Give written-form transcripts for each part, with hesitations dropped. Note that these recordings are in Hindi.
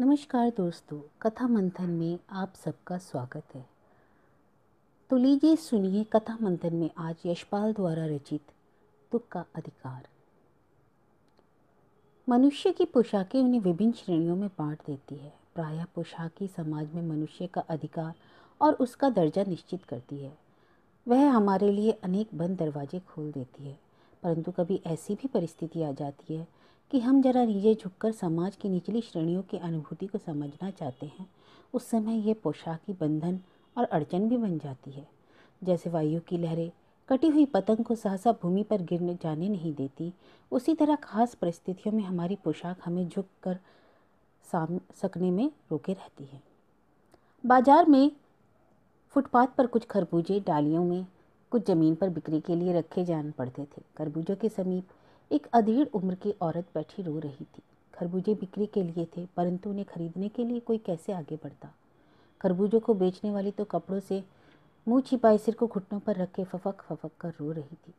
नमस्कार दोस्तों, कथा मंथन में आप सबका स्वागत है। तो लीजिए सुनिए कथा मंथन में आज यशपाल द्वारा रचित दुख का अधिकार। मनुष्य की पोशाकें उन्हें विभिन्न श्रेणियों में बांट देती है। प्रायः पोशाक ही समाज में मनुष्य का अधिकार और उसका दर्जा निश्चित करती है। वह हमारे लिए अनेक बंद दरवाजे खोल देती है, परंतु कभी ऐसी भी परिस्थिति आ जाती है कि हम जरा नीचे झुककर समाज की निचली श्रेणियों की अनुभूति को समझना चाहते हैं। उस समय ये पोशाकी बंधन और अड़चन भी बन जाती है। जैसे वायु की लहरें कटी हुई पतंग को सहसा भूमि पर गिरने जाने नहीं देती, उसी तरह खास परिस्थितियों में हमारी पोशाक हमें झुक कर सकने में रोके रहती है। बाजार में फुटपाथ पर कुछ खरबूजे डालियों में कुछ जमीन पर बिक्री के लिए रखे जान पड़ते थे। खरबूजों के समीप एक अधेड़ उम्र की औरत बैठी रो रही थी। खरबूजे बिक्री के लिए थे, परंतु उन्हें खरीदने के लिए कोई कैसे आगे बढ़ता। खरबूजों को बेचने वाली तो कपड़ों से मुंह छिपाए सिर को घुटनों पर रखे फफक फफक कर रो रही थी,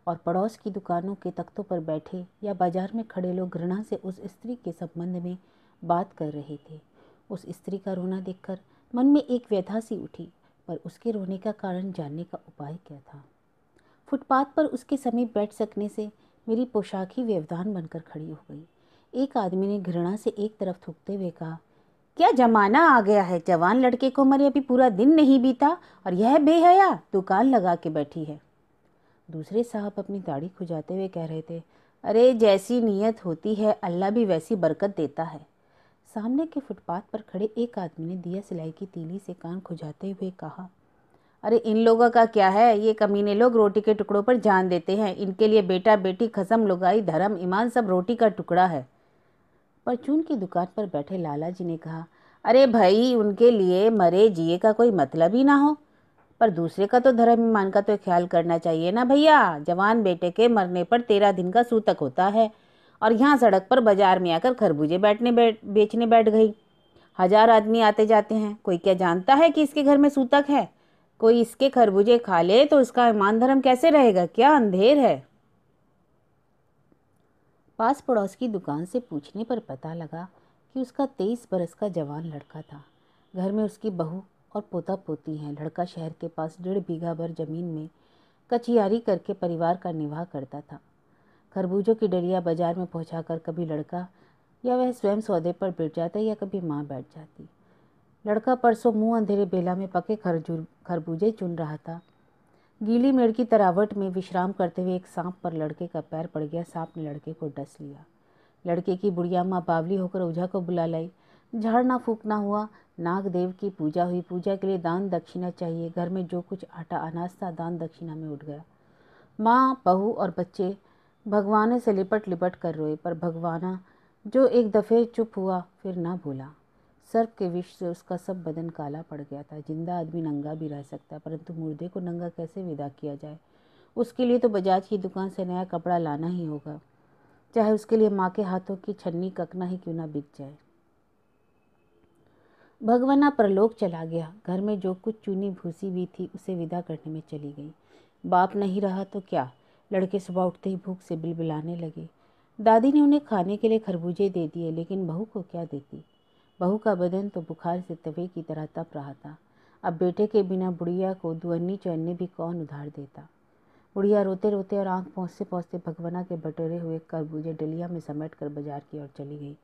और पड़ोस की दुकानों के तख्तों पर बैठे या बाजार में खड़े लोग घृणा से उस स्त्री के संबंध में बात कर रहे थे। उस स्त्री का रोना देखकर मन में एक व्यथा सी उठी, पर उसके रोने का कारण जानने का उपाय क्या था। फुटपाथ पर उसके समीप बैठ सकने से मेरी पोशाक ही व्यवधान बनकर खड़ी हो गई। एक आदमी ने घृणा से एक तरफ थूकते हुए कहा, क्या जमाना आ गया है, जवान लड़के को मरे अभी पूरा दिन नहीं बीता और यह बेहया दुकान लगा के बैठी है। दूसरे साहब अपनी दाढ़ी खुजाते हुए कह रहे थे, अरे जैसी नीयत होती है अल्लाह भी वैसी बरकत देता है। सामने के फुटपाथ पर खड़े एक आदमी ने दिया सिलाई की तीली से कान खुजाते हुए कहा, अरे इन लोगों का क्या है, ये कमीने लोग रोटी के टुकड़ों पर जान देते हैं। इनके लिए बेटा बेटी खसम लुगाई धर्म ईमान सब रोटी का टुकड़ा है। परचून की दुकान पर बैठे लाला जी ने कहा, अरे भाई उनके लिए मरे जिए का कोई मतलब ही ना हो, पर दूसरे का तो धर्म ईमान का तो ख्याल करना चाहिए ना भैया। जवान बेटे के मरने पर 13 दिन का सूतक होता है और यहाँ सड़क पर बाजार में आकर खरबूजे बेचने बैठ गई। 1000 आदमी आते जाते हैं, कोई क्या जानता है कि इसके घर में सूतक है। कोई इसके खरबूजे खा ले तो उसका ईमान धर्म कैसे रहेगा, क्या अंधेर है। पास पड़ोस की दुकान से पूछने पर पता लगा कि उसका 23 बरस का जवान लड़का था। घर में उसकी बहू और पोता पोती हैं। लड़का शहर के पास 1.5 बीघा भर जमीन में कचियारी करके परिवार का निर्वाह करता था। खरबूजों की डलिया बाजार में पहुंचाकर कभी लड़का या वह स्वयं सौदे पर बैठ जाता या कभी माँ बैठ जाती। लड़का परसों मुंह अंधेरे बेला में पके खरबूजे चुन रहा था। गीली मेड़ की तरावट में विश्राम करते हुए एक सांप पर लड़के का पैर पड़ गया। सांप ने लड़के को डस लिया। लड़के की बुढ़िया माँ बावली होकर ओझा को बुला लाई। झाड़ना फूकना हुआ, नागदेव की पूजा हुई। पूजा के लिए दान दक्षिणा चाहिए। घर में जो कुछ आटा अनाज था दान दक्षिणा में उठ गया। माँ बहू और बच्चे भगवान से लिपट लिपट कर रोए, पर भगवाना जो एक दफ़े चुप हुआ फिर ना बोला। सर्प के विष से उसका सब बदन काला पड़ गया था। जिंदा आदमी नंगा भी रह सकता है, परंतु मुर्दे को नंगा कैसे विदा किया जाए। उसके लिए तो बजाज की दुकान से नया कपड़ा लाना ही होगा, चाहे उसके लिए माँ के हाथों की छन्नी ककना ही क्यों ना बिक जाए। भगवाना परलोक चला गया। घर में जो कुछ चूनी भूसी भी थी उसे विदा करने में चली गई। बाप नहीं रहा तो क्या, लड़के सुबह उठते ही भूख से बिलबिलाने लगे। दादी ने उन्हें खाने के लिए खरबूजे दे दिए, लेकिन बहू को क्या देती। बहू का बदन तो बुखार से तवे की तरह तप रहा था। अब बेटे के बिना बुढ़िया को दुअन्नी चौन्नी भी कौन उधार देता। बुढ़िया रोते रोते और आंख पहुँचते पहुँचते भगवाना के बटोरे हुए खरबूजे डलिया में समेट कर बाजार की ओर चली गई,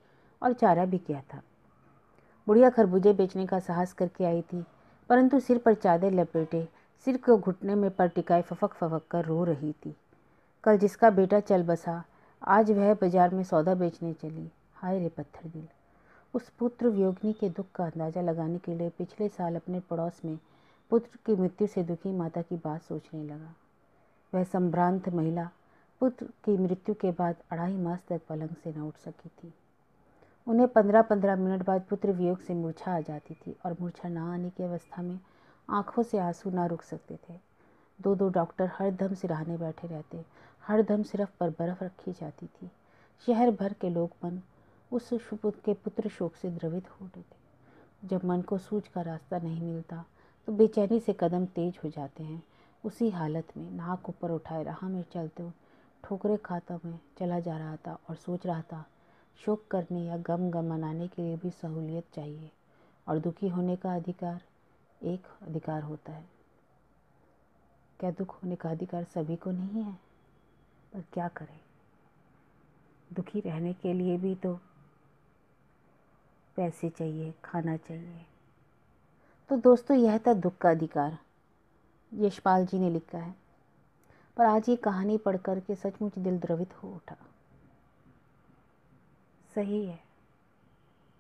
और चारा भी क्या था। बुढ़िया खरबूजे बेचने का साहस करके आई थी, परंतु सिर पर चादर लपेटे सिर को घुटने में पर टिकाए फफक फफक कर रो रही थी। कल जिसका बेटा चल बसा, आज वह बाजार में सौदा बेचने चली। हाय रे पत्थर दिल। उस पुत्र वियोगिनी के दुख का अंदाज़ा लगाने के लिए पिछले साल अपने पड़ोस में पुत्र की मृत्यु से दुखी माता की बात सोचने लगा। वह संभ्रांत महिला पुत्र की मृत्यु के बाद 2.5 मास तक पलंग से न उठ सकी थी। उन्हें 15-15 मिनट बाद पुत्र वियोग से मूर्छा आ जाती थी, और मूर्छा न आने की अवस्था में आंखों से आंसू ना रुक सकते थे। 2-2 डॉक्टर हर दम सिरहाने बैठे रहते, हर दम सिर्फ पर बर्फ रखी जाती थी। शहर भर के लोग मन उस सुपुत्र के पुत्र शोक से द्रवित हो रहे थे। जब मन को सूझ का रास्ता नहीं मिलता तो बेचैनी से कदम तेज हो जाते हैं। उसी हालत में नाक ऊपर उठाए राह में चलते ठोकरे खाता मैं चला जा रहा था और सोच रहा था, शोक करने या गम मनाने के लिए भी सहूलियत चाहिए, और दुखी होने का अधिकार एक अधिकार होता है। क्या दुख होने का अधिकार सभी को नहीं है? पर क्या करें, दुखी रहने के लिए भी तो पैसे चाहिए, खाना चाहिए। तो दोस्तों, यह था दुख का अधिकार, यशपाल जी ने लिखा है। पर आज ये कहानी पढ़ कर के सचमुच दिल द्रवित हो उठा। सही है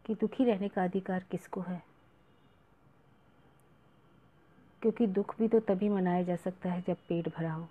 कि दुखी रहने का अधिकार किसको है, क्योंकि दुख भी तो तभी मनाया जा सकता है जब पेट भरा हो।